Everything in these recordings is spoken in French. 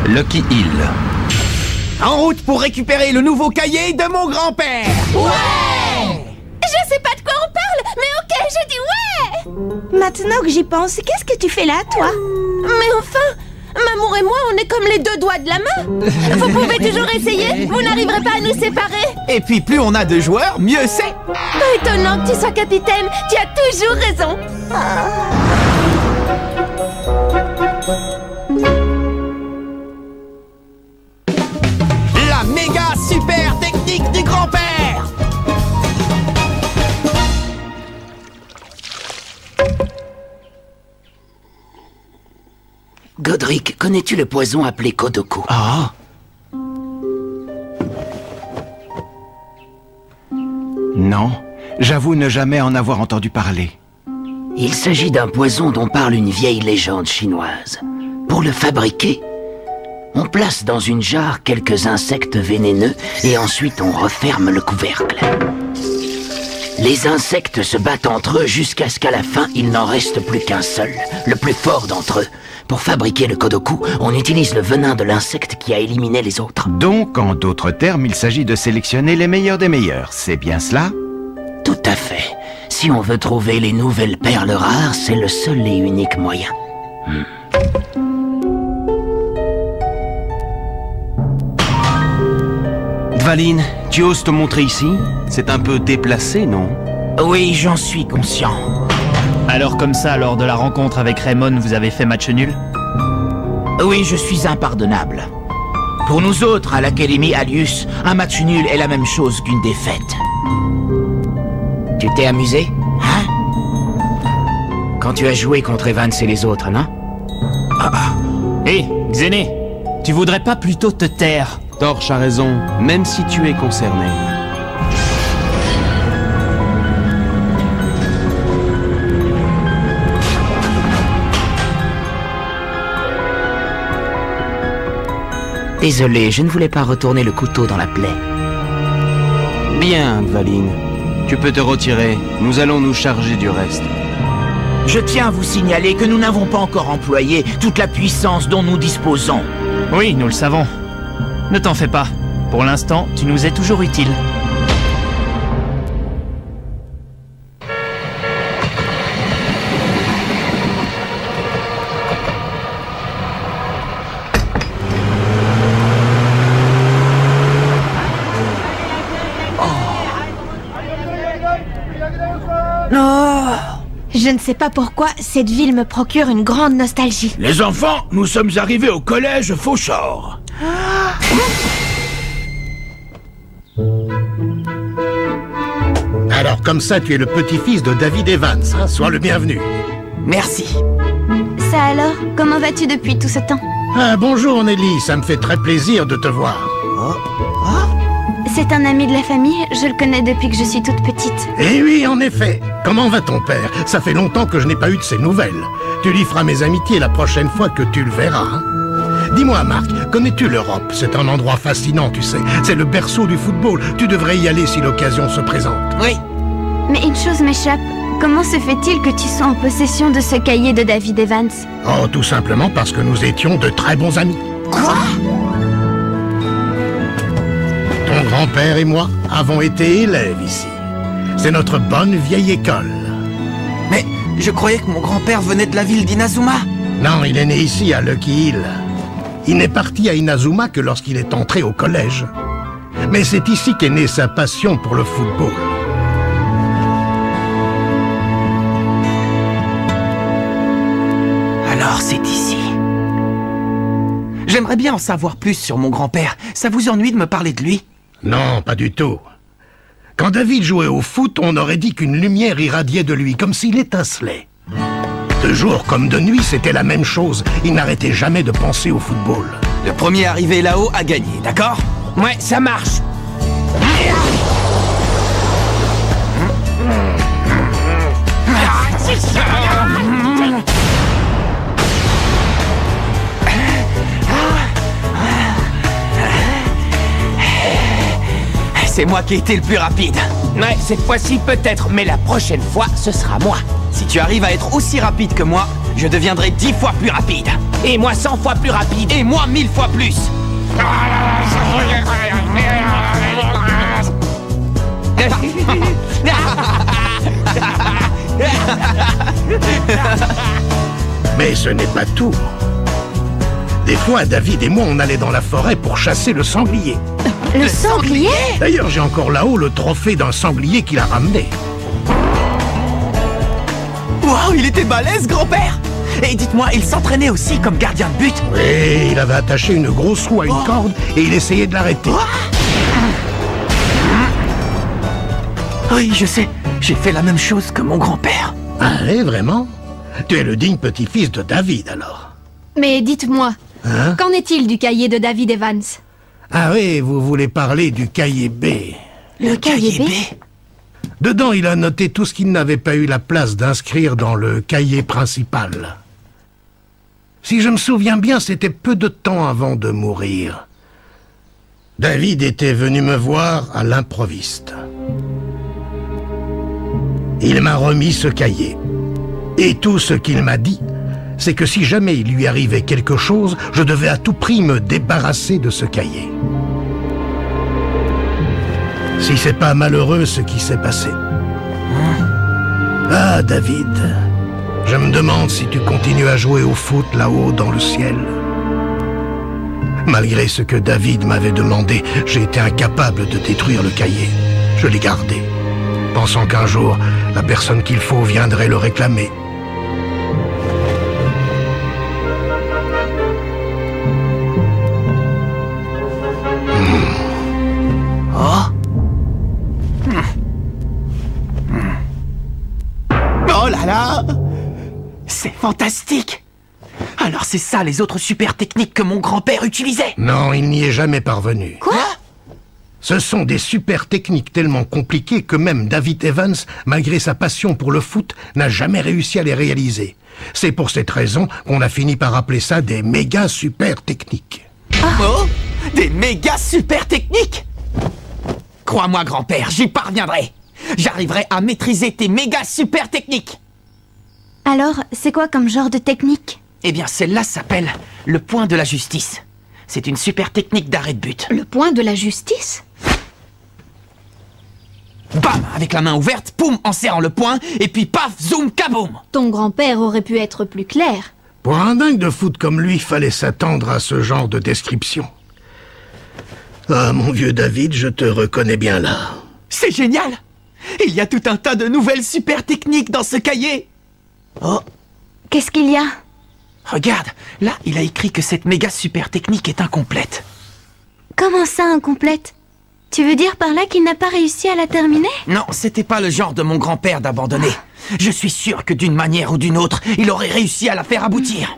Lucky Hill. En route pour récupérer le nouveau cahier de mon grand-père. Ouais! Je sais pas de quoi on parle, mais ok, je dis ouais! Maintenant que j'y pense, qu'est-ce que tu fais là, toi? Mais enfin, Mamour et moi, on est comme les deux doigts de la main. Vous pouvez toujours essayer, vous n'arriverez pas à nous séparer. Et puis plus on a de joueurs, mieux c'est. Pas étonnant que tu sois capitaine, tu as toujours raison. La méga super technique du grand-père. Godric, connais-tu le poison appelé Kodoku? Ah. Non, j'avoue ne jamais en avoir entendu parler. Il s'agit d'un poison dont parle une vieille légende chinoise. Pour le fabriquer, on place dans une jarre quelques insectes vénéneux et ensuite on referme le couvercle. Les insectes se battent entre eux jusqu'à ce qu'à la fin, il n'en reste plus qu'un seul, le plus fort d'entre eux. Pour fabriquer le Kodoku, on utilise le venin de l'insecte qui a éliminé les autres. Donc, en d'autres termes, il s'agit de sélectionner les meilleurs des meilleurs, c'est bien cela? Tout à fait. Si on veut trouver les nouvelles perles rares, c'est le seul et unique moyen. Dvalin, tu oses te montrer ici? C'est un peu déplacé, non? Oui, j'en suis conscient. Alors comme ça, lors de la rencontre avec Raymond, vous avez fait match nul? Oui, je suis impardonnable. Pour nous autres, à l'Académie Alius, un match nul est la même chose qu'une défaite. Tu t'es amusé? Hein? Quand tu as joué contre Evans et les autres, non? Hé, Xéné, tu voudrais pas plutôt te taire? Torche a raison, même si tu es concerné. Désolé, je ne voulais pas retourner le couteau dans la plaie. Bien, Dvalin. Tu peux te retirer. Nous allons nous charger du reste. Je tiens à vous signaler que nous n'avons pas encore employé toute la puissance dont nous disposons. Oui, nous le savons. Ne t'en fais pas. Pour l'instant, tu nous es toujours utile. Je ne sais pas pourquoi, cette ville me procure une grande nostalgie. Les enfants, nous sommes arrivés au collège Fauchor. Alors comme ça, tu es le petit-fils de David Evans, hein? Sois le bienvenu. Merci. Ça alors, comment vas-tu depuis tout ce temps? Ah, bonjour Nelly, ça me fait très plaisir de te voir. C'est un ami de la famille, je le connais depuis que je suis toute petite. Eh oui, en effet. Comment va ton père? Ça fait longtemps que je n'ai pas eu de ses nouvelles. Tu lui feras mes amitiés la prochaine fois que tu le verras. Hein? Dis-moi, Marc, connais-tu l'Europe? C'est un endroit fascinant, tu sais. C'est le berceau du football. Tu devrais y aller si l'occasion se présente. Oui. Mais une chose m'échappe. Comment se fait-il que tu sois en possession de ce cahier de David Evans? Oh, tout simplement parce que nous étions de très bons amis. Quoi? Ton grand-père et moi avons été élèves ici. C'est notre bonne vieille école. Mais je croyais que mon grand-père venait de la ville d'Inazuma. Non, il est né ici, à Lucky Hill. Il n'est parti à Inazuma que lorsqu'il est entré au collège. Mais c'est ici qu'est née sa passion pour le football. Alors c'est ici. J'aimerais bien en savoir plus sur mon grand-père. Ça vous ennuie de me parler de lui? Non, pas du tout. Quand David jouait au foot, on aurait dit qu'une lumière irradiait de lui, comme s'il étincelait. De jour comme de nuit, c'était la même chose. Il n'arrêtait jamais de penser au football. Le premier arrivé là-haut a gagné, d'accord? Ouais, ça marche. C'est moi qui ai été le plus rapide. Ouais, cette fois-ci peut-être, mais la prochaine fois, ce sera moi. Si tu arrives à être aussi rapide que moi, je deviendrai 10 fois plus rapide. Et moi 100 fois plus rapide. Et moi 1000 fois plus. Mais ce n'est pas tout. Des fois, David et moi, on allait dans la forêt pour chasser le sanglier. Le sanglier? D'ailleurs, j'ai encore là-haut le trophée d'un sanglier qu'il a ramené. Wow, il était balèze, grand-père! Et dites-moi, il s'entraînait aussi comme gardien de but? Oui, il avait attaché une grosse roue à une corde et il essayait de l'arrêter. Oui, je sais. J'ai fait la même chose que mon grand-père. Ah oui, vraiment? Tu es le digne petit-fils de David, alors. Mais dites-moi, Hein? qu'en est-il du cahier de David Evans? Ah oui, vous voulez parler du cahier B. Le cahier B? Dedans, il a noté tout ce qu'il n'avait pas eu la place d'inscrire dans le cahier principal. Si je me souviens bien, c'était peu de temps avant de mourir. David était venu me voir à l'improviste. Il m'a remis ce cahier. Et tout ce qu'il m'a dit, c'est que si jamais il lui arrivait quelque chose, je devais à tout prix me débarrasser de ce cahier. Si c'est pas malheureux ce qui s'est passé. Ah, David, je me demande si tu continues à jouer au foot là-haut dans le ciel. Malgré ce que David m'avait demandé, j'ai été incapable de détruire le cahier. Je l'ai gardé, pensant qu'un jour, la personne qu'il faut viendrait le réclamer. Oh là là! C'est fantastique! Alors c'est ça les autres super techniques que mon grand-père utilisait? Non, il n'y est jamais parvenu. Quoi? Ce sont des super techniques tellement compliquées que même David Evans, malgré sa passion pour le foot, n'a jamais réussi à les réaliser. C'est pour cette raison qu'on a fini par appeler ça des méga super techniques. Oh! Des méga super techniques! Crois-moi, grand-père, j'y parviendrai! J'arriverai à maîtriser tes méga super techniques! Alors, c'est quoi comme genre de technique? Eh bien, celle-là s'appelle le point de la justice. C'est une super technique d'arrêt de but. Le point de la justice? Bam! Avec la main ouverte, poum! En serrant le poing, et puis paf! Zoom! Kaboum! Ton grand-père aurait pu être plus clair. Pour un dingue de foot comme lui, fallait s'attendre à ce genre de description. Ah, mon vieux David, je te reconnais bien là. C'est génial! Il y a tout un tas de nouvelles super techniques dans ce cahier! Oh! Qu'est-ce qu'il y a? Regarde, là, il a écrit que cette méga super technique est incomplète. Comment ça, incomplète? Tu veux dire par là qu'il n'a pas réussi à la terminer? Non, c'était pas le genre de mon grand-père d'abandonner. Je suis sûr que d'une manière ou d'une autre, il aurait réussi à la faire aboutir.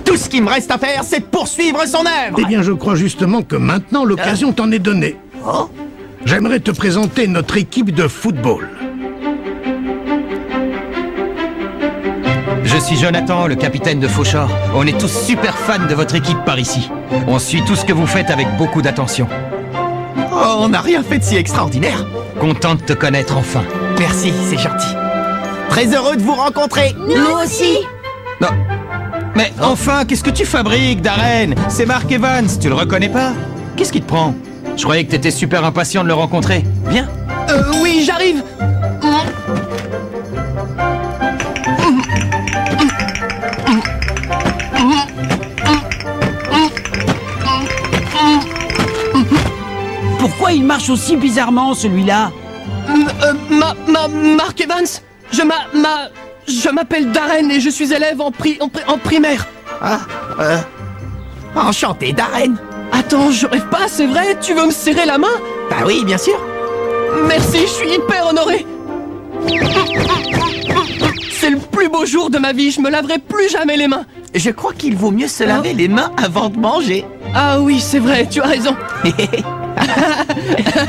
Tout ce qu'il me reste à faire, c'est de poursuivre son œuvre. Eh bien, je crois justement que maintenant, l'occasion t'en est donnée. Oh? J'aimerais te présenter notre équipe de football. Je suis Jonathan, le capitaine de Fauchard. On est tous super fans de votre équipe par ici. On suit tout ce que vous faites avec beaucoup d'attention. Oh, on n'a rien fait de si extraordinaire. Content de te connaître enfin. Merci, c'est gentil. Très heureux de vous rencontrer. Nous aussi. Non. Mais enfin, qu'est-ce que tu fabriques, Darren? C'est Mark Evans, tu le reconnais pas? Qu'est-ce qui te prend? Je croyais que t'étais super impatient de le rencontrer. Viens. Oui, j'arrive. Pourquoi il marche aussi bizarrement, celui-là? Mark Evans, je m'appelle Darren et je suis élève en primaire. Enchanté, Darren. Attends, je rêve pas, c'est vrai? Tu veux me serrer la main? Bah oui, bien sûr. Merci, je suis hyper honoré. C'est le plus beau jour de ma vie, je me laverai plus jamais les mains. Je crois qu'il vaut mieux se laver les mains avant de manger. Ah oui, c'est vrai, tu as raison.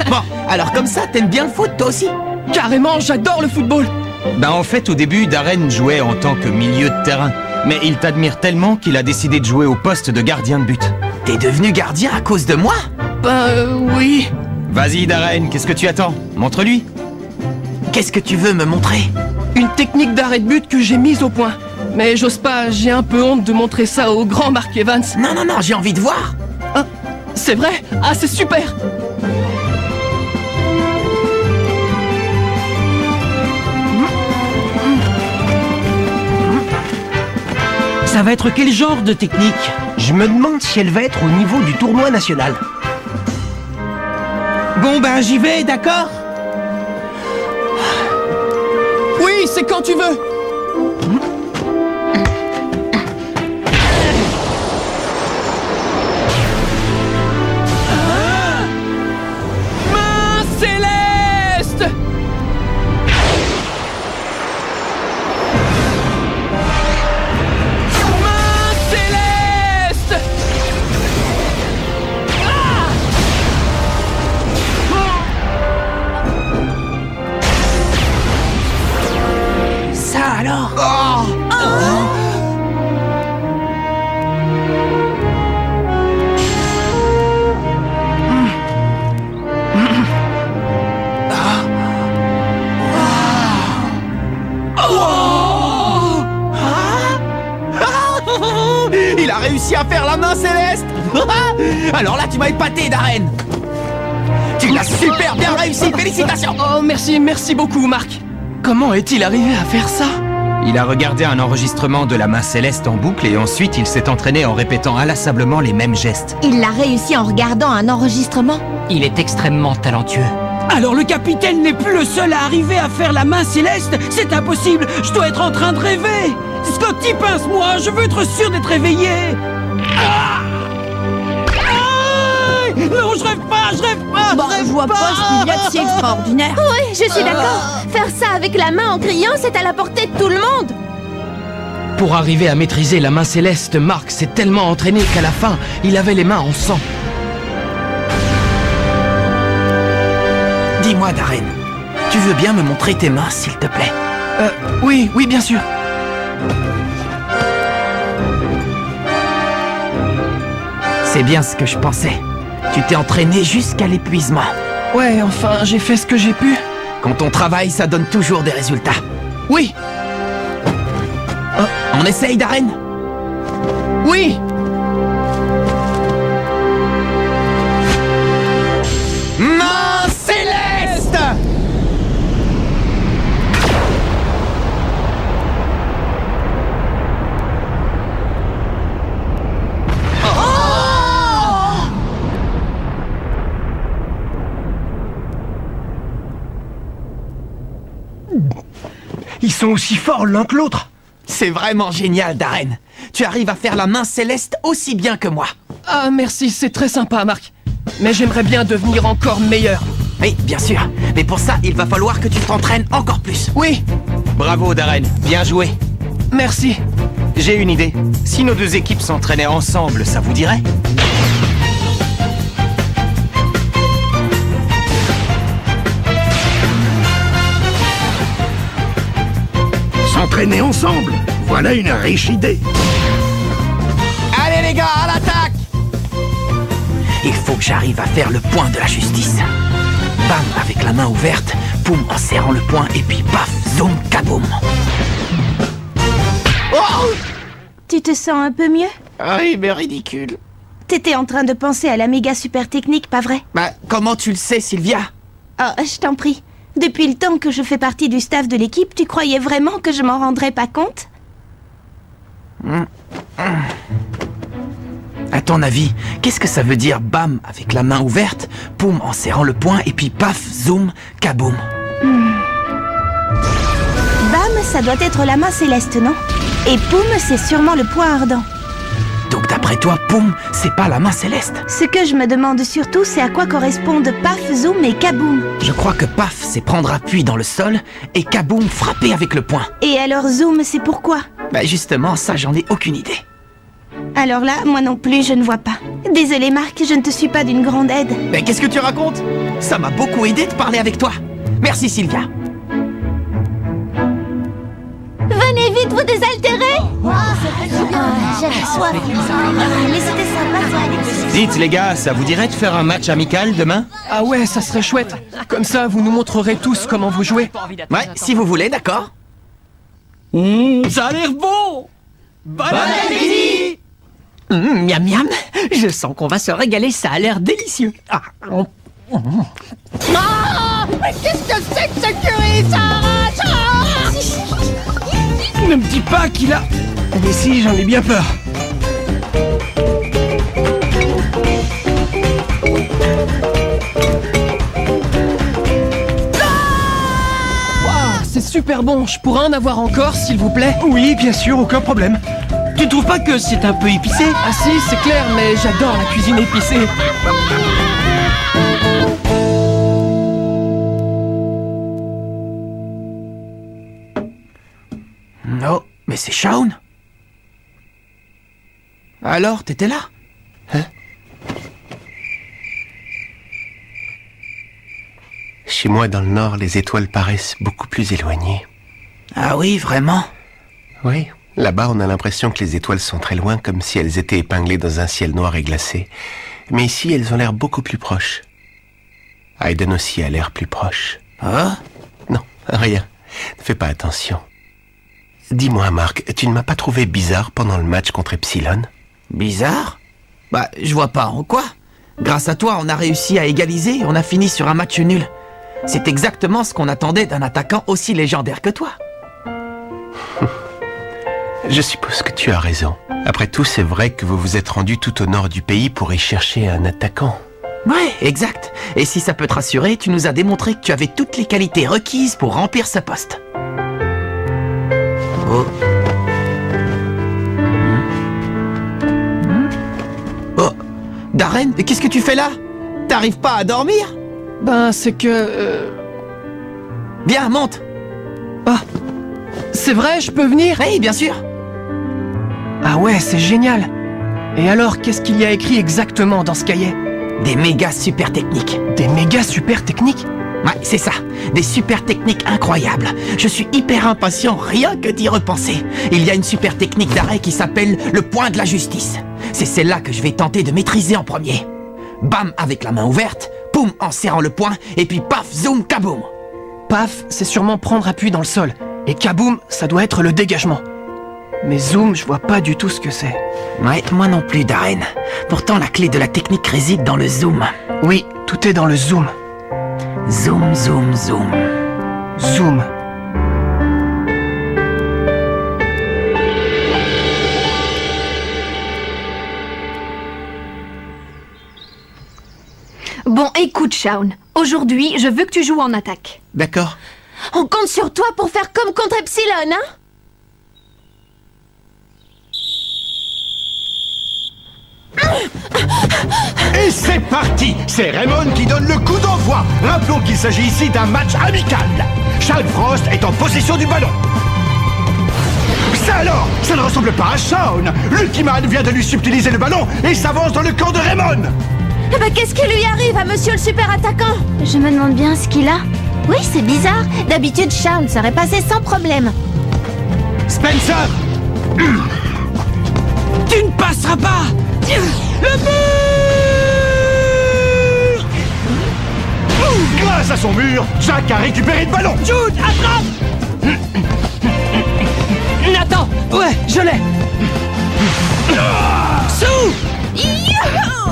Bon, alors comme ça, t'aimes bien le foot, toi aussi? Carrément, j'adore le football. Ben en fait, au début, Darren jouait en tant que milieu de terrain. Mais il t'admire tellement qu'il a décidé de jouer au poste de gardien de but. T'es devenu gardien à cause de moi? Oui. Vas-y, Darren, qu'est-ce que tu attends? Montre-lui. Qu'est-ce que tu veux me montrer? Une technique d'arrêt de but que j'ai mise au point. Mais j'ose pas, j'ai un peu honte de montrer ça au grand Mark Evans. Non, non, non, j'ai envie de voir. Ah, c'est vrai? Ah, c'est super! Ça va être quel genre de technique? Je me demande si elle va être au niveau du tournoi national. Bon ben j'y vais, d'accord? Oui, c'est quand tu veux! Main céleste! Main céleste! Ça alors? Il a réussi à faire la main céleste. Alors là, tu m'as épaté, Darren. Tu l'as super bien réussi, félicitations. Oh, merci, merci beaucoup, Mark. Comment est-il arrivé à faire ça? Il a regardé un enregistrement de la main céleste en boucle et ensuite il s'est entraîné en répétant inlassablement les mêmes gestes. Il l'a réussi en regardant un enregistrement. Il est extrêmement talentueux. Alors le capitaine n'est plus le seul à arriver à faire la main céleste? C'est impossible, je dois être en train de rêver. Scotty, pince-moi, je veux être sûr d'être réveillé. Non, je rêve pas, je rêve pas. Bon, je vois pas ce qu'il y a de si extraordinaire. Oui, je suis d'accord. Faire ça avec la main en criant, c'est à la portée de tout le monde. Pour arriver à maîtriser la main céleste, Mark s'est tellement entraîné qu'à la fin, il avait les mains en sang. Dis-moi, Darren, tu veux bien me montrer tes mains, s'il te plaît? Oui, bien sûr. C'est bien ce que je pensais. Tu t'es entraîné jusqu'à l'épuisement. Ouais, enfin, j'ai fait ce que j'ai pu. Quand on travaille, ça donne toujours des résultats. Oui. On essaye, Darren? Oui. Main céleste! Ils sont aussi forts l'un que l'autre. C'est vraiment génial, Darren. Tu arrives à faire la main céleste aussi bien que moi. Ah, merci, c'est très sympa, Mark. Mais j'aimerais bien devenir encore meilleur. Oui, bien sûr. Mais pour ça, il va falloir que tu t'entraînes encore plus. Oui. Bravo Darren, bien joué. Merci. J'ai une idée. Si nos deux équipes s'entraînaient ensemble, ça vous dirait? S'entraîner ensemble, voilà une riche idée. Allez les gars, à l'attaque! Il faut que j'arrive à faire le point de la justice. Bam avec la main ouverte, poum en serrant le poing et puis paf, zoom, kaboum. Oh! Tu te sens un peu mieux? Oui, mais ridicule. T'étais en train de penser à la méga super technique, pas vrai? Bah, comment tu le sais, Sylvia? Oh, je t'en prie. Depuis le temps que je fais partie du staff de l'équipe, tu croyais vraiment que je m'en rendrais pas compte? À ton avis, qu'est-ce que ça veut dire bam avec la main ouverte, poum en serrant le poing et puis paf, zoom, kaboum? Bam, ça doit être la main céleste, non? Et poum, c'est sûrement le poing ardent. Donc d'après toi, poum, c'est pas la main céleste? Ce que je me demande surtout, c'est à quoi correspondent paf, zoom et kaboum. Je crois que paf, c'est prendre appui dans le sol et kaboum, frapper avec le poing. Et alors zoom, c'est pourquoi? Bah justement, ça j'en ai aucune idée. Alors là, moi non plus, je ne vois pas. Désolé Marc, je ne te suis pas d'une grande aide. Mais qu'est-ce que tu racontes? Ça m'a beaucoup aidé de parler avec toi. Merci Sylvia. Venez vite vous désaltérer. J'avais soif. Mais c'était sympa. Dites les gars, ça vous dirait de faire un match amical demain? Ah ouais, ça serait chouette. Comme ça, vous nous montrerez tous comment vous jouez. Ouais, si vous voulez, d'accord. Ça a l'air bon. Bon appétit. Miam miam, je sens qu'on va se régaler, ça a l'air délicieux. Mais qu'est-ce que c'est que ce curry, ça arrache? Ne me dis pas qu'il a... Mais si, j'en ai bien peur. C'est super bon, je pourrais en avoir encore, s'il vous plaît? Oui, bien sûr, aucun problème. Tu trouves pas que c'est un peu épicé? Ah si, c'est clair, mais j'adore la cuisine épicée. Non, mais c'est Shaun. Alors, t'étais là? Hein? Chez moi, dans le nord, les étoiles paraissent beaucoup plus éloignées. Ah oui, vraiment? Oui, là-bas, on a l'impression que les étoiles sont très loin, comme si elles étaient épinglées dans un ciel noir et glacé. Mais ici, elles ont l'air beaucoup plus proches. Aiden aussi a l'air plus proche. Ah? Non, rien. Ne fais pas attention. Dis-moi, Mark, tu ne m'as pas trouvé bizarre pendant le match contre Epsilon? Bizarre? Bah, je vois pas en quoi. Grâce à toi, on a réussi à égaliser et on a fini sur un match nul. C'est exactement ce qu'on attendait d'un attaquant aussi légendaire que toi. Je suppose que tu as raison. Après tout, c'est vrai que vous vous êtes rendu tout au nord du pays pour y chercher un attaquant. Ouais, exact. Et si ça peut te rassurer, tu nous as démontré que tu avais toutes les qualités requises pour remplir ce poste. Oh. Oh. Darren, qu'est-ce que tu fais là? T'arrives pas à dormir? Ben, c'est que... Viens, monte. Ah, c'est vrai, je peux venir? Oui, bien sûr. Ah ouais, c'est génial. Et alors, qu'est-ce qu'il y a écrit exactement dans ce cahier? Des méga super techniques. Des méga super techniques? Ouais, c'est ça. Des super techniques incroyables. Je suis hyper impatient rien que d'y repenser. Il y a une super technique d'arrêt qui s'appelle le point de la justice. C'est celle-là que je vais tenter de maîtriser en premier. Bam avec la main ouverte, poum en serrant le poing, et puis paf, zoom, kaboum. Paf, c'est sûrement prendre appui dans le sol. Et kaboum, ça doit être le dégagement. Mais zoom, je vois pas du tout ce que c'est. Ouais, moi non plus, Darren. Pourtant, la clé de la technique réside dans le zoom. Oui, tout est dans le zoom. Zoom, zoom, zoom. Zoom. Bon, écoute, Shaun. Aujourd'hui, je veux que tu joues en attaque. D'accord. On compte sur toi pour faire comme contre Epsilon, hein? Et c'est parti! C'est Raymond qui donne le coup d'envoi. Rappelons qu'il s'agit ici d'un match amical. Charles Frost est en possession du ballon. Ça alors! Ça ne ressemble pas à Shaun! Lucky Man vient de lui subtiliser le ballon et s'avance dans le camp de Raymond! Eh ben, qu'est-ce qui lui arrive à monsieur le super attaquant? Je me demande bien ce qu'il a. Oui, c'est bizarre. D'habitude, Shaun serait passé sans problème. Spencer! Tu ne passeras pas! Le mur! Grâce à son mur, Jack a récupéré le ballon! Jude, attrape! Nathan! Ouais, je l'ai! Sue!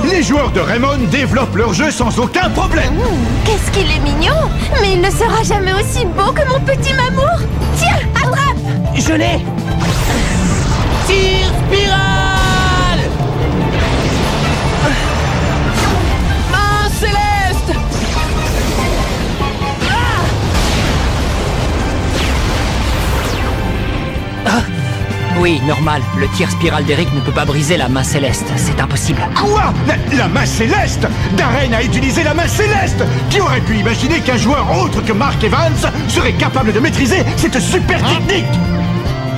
Les joueurs de Raymond développent leur jeu sans aucun problème! Qu'est-ce qu'il est mignon! Mais il ne sera jamais aussi beau que mon petit mamour! Tiens, attrape! Je l'ai! Tir spirale! Main céleste! Oui, normal. Le tir spirale d'Eric ne peut pas briser la main céleste. C'est impossible. Quoi? La main céleste? Darren a utilisé la main céleste! Qui aurait pu imaginer qu'un joueur autre que Mark Evans serait capable de maîtriser cette super technique?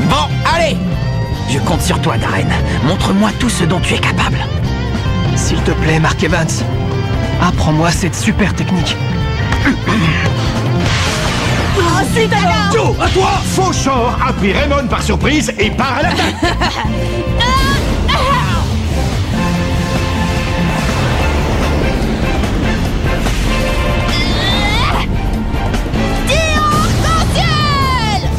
Bon, allez! Je compte sur toi, Darren. Montre-moi tout ce dont tu es capable. S'il te plaît, Mark Evans, apprends-moi cette super technique. Ensuite alors! Joe, à toi! Fauchor a pris Raymond par surprise et part à l'attaque! Tir arc-en-ciel!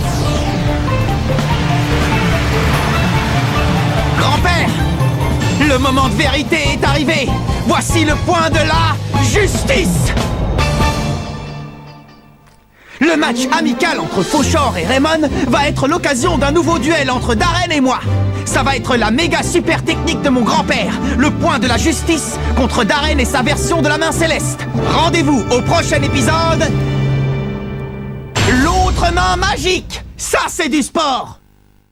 moment de vérité est arrivé. Voici le point de la justice. Le match amical entre Fauchor et Raymond va être l'occasion d'un nouveau duel entre Darren et moi. Ça va être la méga super technique de mon grand-père, le point de la justice contre Darren et sa version de la main céleste. Rendez-vous au prochain épisode. L'autre main magique. Ça, c'est du sport.